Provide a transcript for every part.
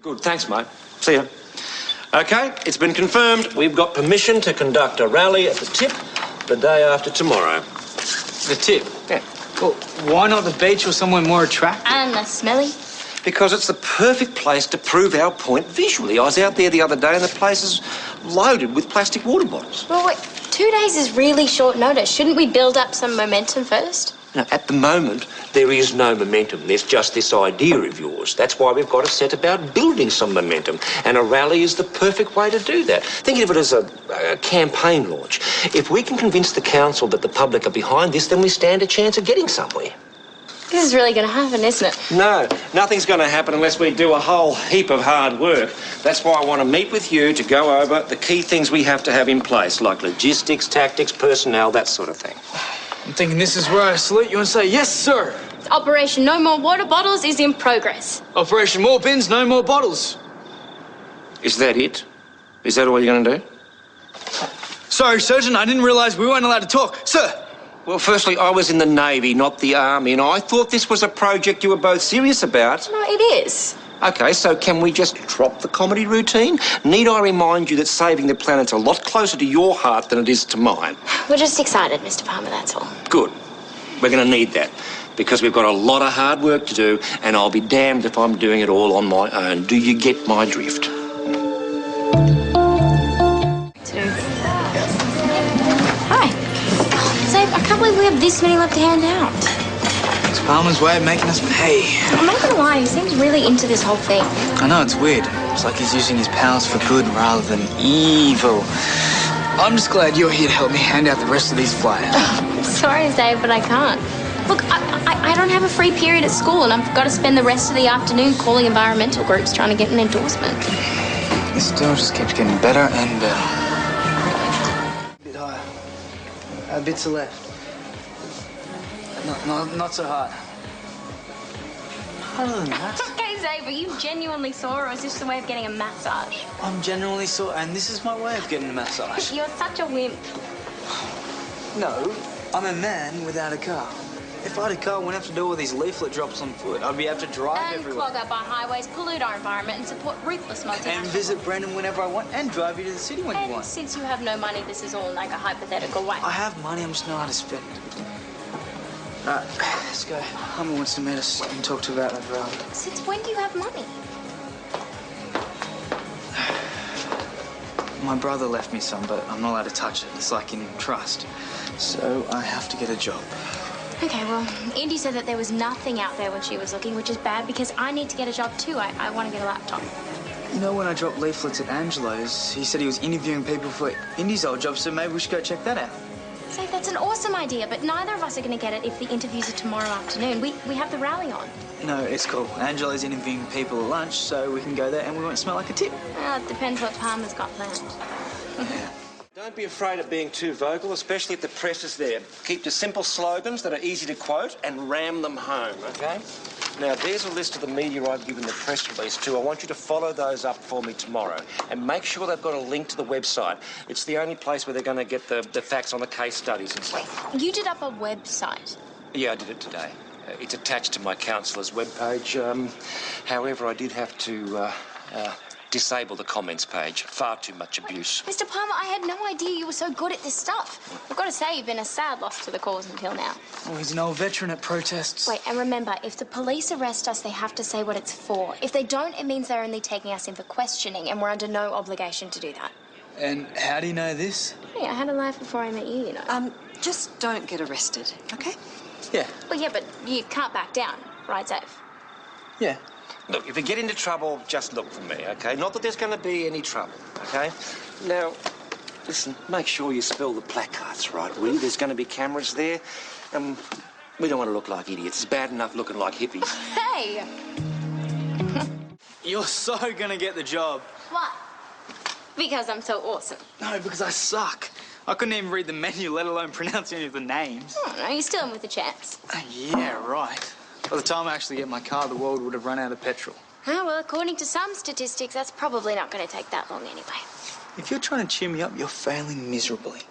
Good, thanks, mate. See ya. OK, it's been confirmed. We've got permission to conduct a rally at the Tip the day after tomorrow. The Tip? Yeah. Well, why not the beach or somewhere more attractive? And the smelly. Because it's the perfect place to prove our point visually. I was out there the other day and the place is loaded with plastic water bottles. Well, wait, 2 days is really short notice. Shouldn't we build up some momentum first? Now, at the moment, there is no momentum. There's just this idea of yours. That's why we've got to set about building some momentum. And a rally is the perfect way to do that. Think of it as a campaign launch. If we can convince the council that the public are behind this, then we stand a chance of getting somewhere. This is really going to happen, isn't it? No, nothing's going to happen unless we do a whole heap of hard work. That's why I want to meet with you to go over the key things we have to have in place, like logistics, tactics, personnel, that sort of thing. I'm thinking this is where I salute you and say, yes, sir. Operation No More Water Bottles is in progress. Operation More Bins, No More Bottles. Is that it? Is that all you're going to do? Sorry, Surgeon, I didn't realise we weren't allowed to talk. Sir! Well, firstly, I was in the Navy, not the Army, and I thought this was a project you were both serious about. No, it is. OK, so can we just drop the comedy routine? Need I remind you that saving the planet's a lot closer to your heart than it is to mine? We're just excited, Mr. Palmer, that's all. Good. We're going to need that, because we've got a lot of hard work to do, and I'll be damned if I'm doing it all on my own. Do you get my drift? Hi. Zabe, I can't believe we have this many left to hand out. It's Palmer's way of making us pay. I'm not gonna lie, he seems really into this whole thing. I know, it's weird. It's like he's using his powers for good rather than evil. I'm just glad you're here to help me hand out the rest of these flyers. Sorry, Zabe, but I can't. Look, I don't have a free period at school, and I've got to spend the rest of the afternoon calling environmental groups trying to get an endorsement. This still just keeps getting better and better. A bit higher. A bit to left. Not so hard. Harder than that. Okay, Zabe, are you genuinely sore, or is this the way of getting a massage? I'm genuinely sore, and this is my way of getting a massage. You're such a wimp. No, I'm a man without a car. If I had a car, I wouldn't have to do all these leaflet drops on foot. I'd be able to drive And everywhere. clog up our highways, pollute our environment, and support ruthless multinationals. And visit Brendan whenever I want, and drive you to the city when you And want. since you have no money, this is all like a hypothetical way. I have money, I'm just not how to spend it. Right, let's go. Mama wants to meet us and talk to about that. Since when do you have money? My brother left me some, but I'm not allowed to touch it. It's like in trust. So I have to get a job. Okay, well, Indy said that there was nothing out there when she was looking, which is bad because I need to get a job too. I want to get a laptop. You know, when I dropped leaflets at Angelo's, he said he was interviewing people for Indy's old job, so maybe we should go check that out. So that's an awesome idea, but neither of us are going to get it if the interviews are tomorrow afternoon. We have the rally on. No, it's cool. Angelo's interviewing people at lunch, so we can go there and we won't smell like a tip. Well, it depends what Palmer's got planned. Don't be afraid of being too vocal, especially if the press is there. Keep to simple slogans that are easy to quote and ram them home, OK? Now, there's a list of the media I've given the press release to. I want you to follow those up for me tomorrow and make sure they've got a link to the website. It's the only place where they're going to get the facts on the case studies and stuff. You did up a website. Yeah, I did it today. It's attached to my councillor's webpage. However, I did have to disable the comments page. Far too much abuse. Mr. Palmer, I had no idea you were so good at this stuff. I've got to say, you've been a sad loss to the cause until now. Oh, he's an old veteran at protests. Wait, and remember, if the police arrest us, they have to say what it's for. If they don't, it means they're only taking us in for questioning, and we're under no obligation to do that. And how do you know this? Hey, I had a life before I met you, you know. Just don't get arrested, okay? Yeah. Well, yeah, but you can't back down, right, Zabe? Yeah. Look, if you get into trouble, just look for me, OK? Not that there's going to be any trouble, OK? Now, listen, make sure you spell the placards right, will you? There's going to be cameras there. We don't want to look like idiots. It's bad enough looking like hippies. Hey! You're so gonna get the job. What? Because I'm so awesome. No, because I suck. I couldn't even read the menu, let alone pronounce any of the names. I don't know, you're still in with a chance. Yeah, right. By the time I actually get my car, the world would have run out of petrol. Oh, well, according to some statistics, that's probably not going to take that long anyway. If you're trying to cheer me up, you're failing miserably.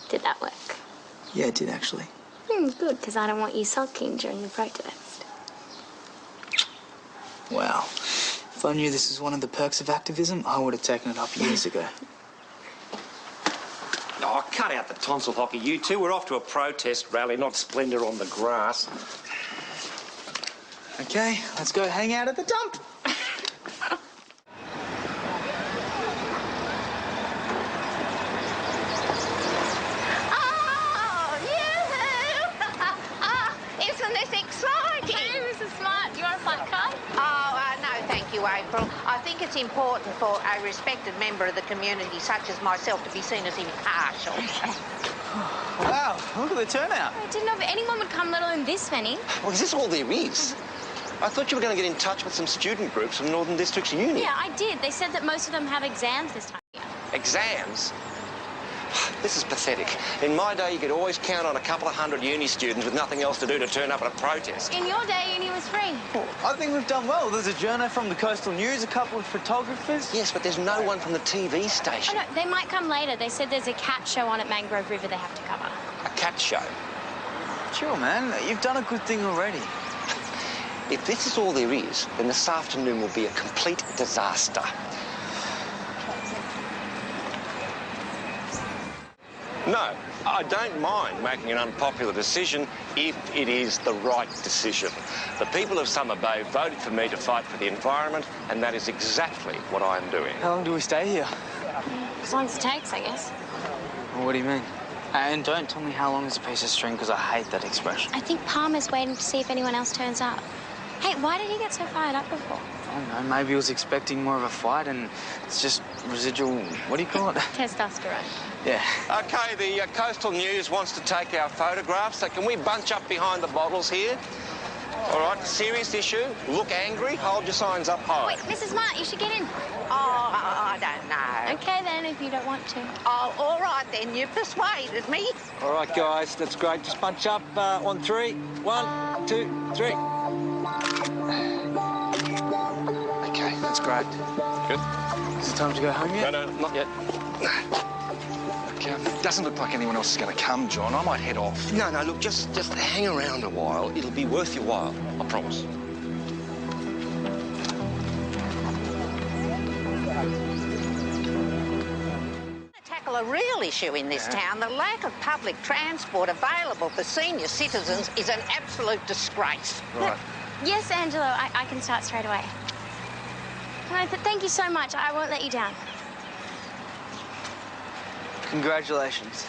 Did that work? Yeah, it did, actually. Good, because I don't want you sulking during the protest. Wow. If I knew this was one of the perks of activism, I would have taken it up years ago. Oh, cut out the tonsil hockey, you two. We're off to a protest rally, not splendour on the grass. Okay, let's go hang out at the dump. Oh, yoo-hoo! Isn't this exciting? Hey, Mrs. Smart, do you want a flat card? No, thank you, April. I think it's important for a respected member of the community such as myself to be seen as impartial. Wow, look at the turnout. I didn't know if anyone would come, let alone this many. Well, is this all there is? I thought you were going to get in touch with some student groups from Northern District's uni. Yeah, I did. They said that most of them have exams this time. Exams? This is pathetic. In my day, you could always count on a couple of hundred uni students with nothing else to do to turn up at a protest. In your day, uni was free. I think we've done well. There's a journo from the Coastal News, a couple of photographers. Yes, but there's no one from the TV Oh, station. no, they might come later. They said there's a cat show on at Mangrove River they have to cover. A cat show. Sure, man. You've done a good thing already. If this is all there is, then this afternoon will be a complete disaster. No, I don't mind making an unpopular decision if it is the right decision. The people of Summer Bay voted for me to fight for the environment, and that is exactly what I am doing. How long do we stay here? As long as it takes, I guess. Well, what do you mean? And don't tell me how long is a piece of string, because I hate that expression. I think Palmer's waiting to see if anyone else turns up. Hey, why did he get so fired up before? I don't know, maybe he was expecting more of a fight and it's just residual, what do you call it? Testosterone. Yeah. OK, the Coastal News wants to take our photographs, so can we bunch up behind the bottles here? All right, serious issue, look angry, hold your signs up high. Wait, Mrs. Smart, you should get in. Oh, I don't know. Okay, then, if you don't want to. Oh, all right then, you persuaded me. All right, guys, that's great. Just bunch up on three. 1, 2, 3. OK, that's great. Good. Is it time to go home yet? No, not yet. It doesn't look like anyone else is going to come, John. I might head off. No, look, just hang around a while. It'll be worth your while, I promise. Tackle a real issue in this town. The lack of public transport available for senior citizens is an absolute disgrace. Right. Yes, Angelo, I can start straight away. No, thank you so much. I won't let you down. Congratulations.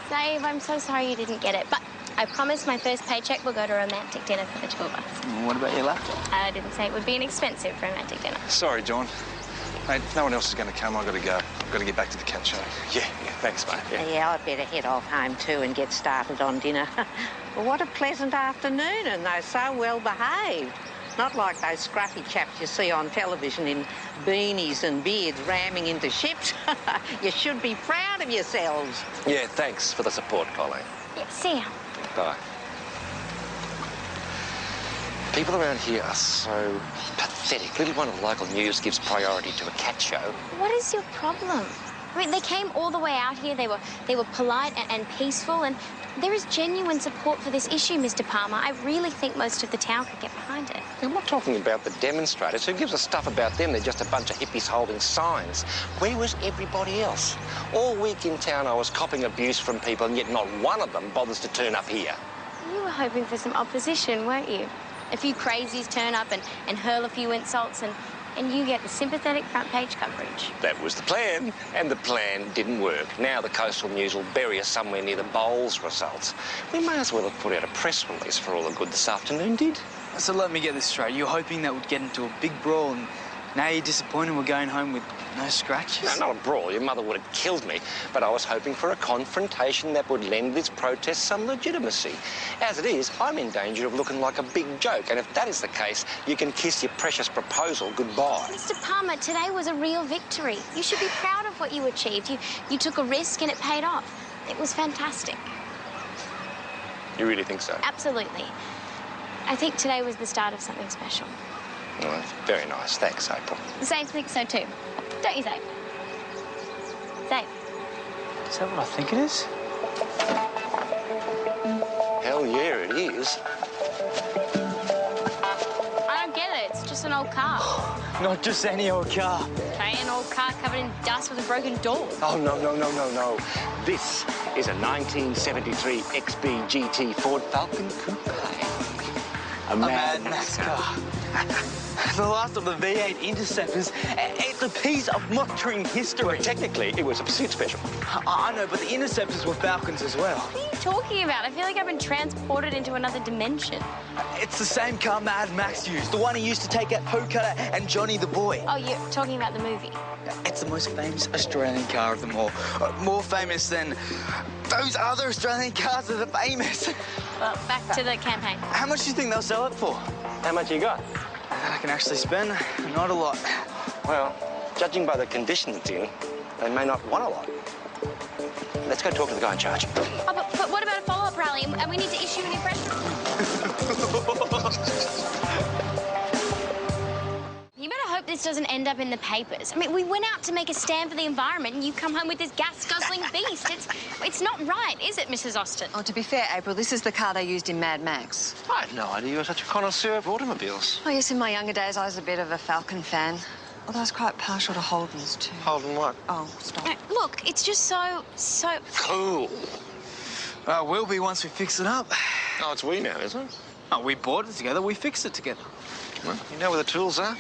Dave, I'm so sorry you didn't get it, but I promise my first paycheck will go to a romantic dinner for the two of us. What about your laptop? I didn't say it would be an expensive romantic dinner. Sorry, John. Mate, no one else is going to come. I've got to go. I've got to get back to the cat show. Yeah, thanks, mate. Yeah, I'd better head off home too and get started on dinner. Well, what a pleasant afternoon, and they're so well behaved. Not like those scruffy chaps you see on television in beanies and beards ramming into ships. You should be proud of yourselves. Yeah, thanks for the support, Colleen. Yeah, see ya. Bye. People around here are so pathetic. Little one of the local news gives priority to a cat show. What is your problem? I mean, they came all the way out here. They were polite and peaceful, and there is genuine support for this issue, Mr. Palmer. I really think most of the town could get behind it. I'm not talking about the demonstrators. Who gives a stuff about them? They're just a bunch of hippies holding signs. Where was everybody else? All week in town, I was copping abuse from people, and yet not one of them bothers to turn up here. You were hoping for some opposition, weren't you? A few crazies turn up and hurl a few insults, and you get the sympathetic front page coverage. That was the plan, and the plan didn't work. Now the Coastal News will bury us somewhere near the Bowles results. We may as well have put out a press release for all the good this afternoon did. So let me get this straight. You're hoping that would get into a big brawl, and now you're disappointed we're going home with no scratches? No, not a brawl. Your mother would have killed me. But I was hoping for a confrontation that would lend this protest some legitimacy. As it is, I'm in danger of looking like a big joke. And if that is the case, you can kiss your precious proposal goodbye. Mr. Palmer, today was a real victory. You should be proud of what you achieved. You took a risk and it paid off. It was fantastic. You really think so? Absolutely. I think today was the start of something special. Oh, that's very nice. Thanks, April. Zabe thinks so too. Don't you, Zabe? Zabe. Is that what I think it is? Hell yeah, it is. I don't get it. It's just just an old car. Not just any old car. Okay, an old car covered in dust with a broken door. Oh, no. This is a 1973 XB GT Ford Falcon Coupe. A Mad Max car. The last of the V8 Interceptors. It's a piece of motoring history. Well, technically, it was a pursuit special. I know, but the Interceptors were Falcons as well. What are you talking about? I feel like I've been transported into another dimension. It's the same car Mad Max used, the one he used to take out Pooh Cutter and Johnny the Boy. Oh, you're talking about the movie? It's the most famous Australian car of them all. More famous than those other Australian cars that are famous. Well, back to the campaign. How much do you think they'll sell it for? How much you got? That I can actually spend? Not a lot. Well, judging by the condition it's in, they may not want a lot. Let's go talk to the guy in charge. Oh, but what about a follow-up rally? And we need to issue a new press You better hope this doesn't end up in the papers. I mean, we went out to make a stand for the environment and you come home with this gas-guzzling beast. It's not right, is it, Mrs. Austin? Oh, to be fair, April, this is the car they used in Mad Max. I had no idea you were such a connoisseur of automobiles. Oh, yes, in my younger days, I was a bit of a Falcon fan. Although I was quite partial to Holdens, too. Holden what? Oh, stop. Look, it's just so... Cool. We'll be once we fix it up. Oh, it's we now, isn't it? Oh, we bought it together, we fixed it together. Well, you know where the tools are?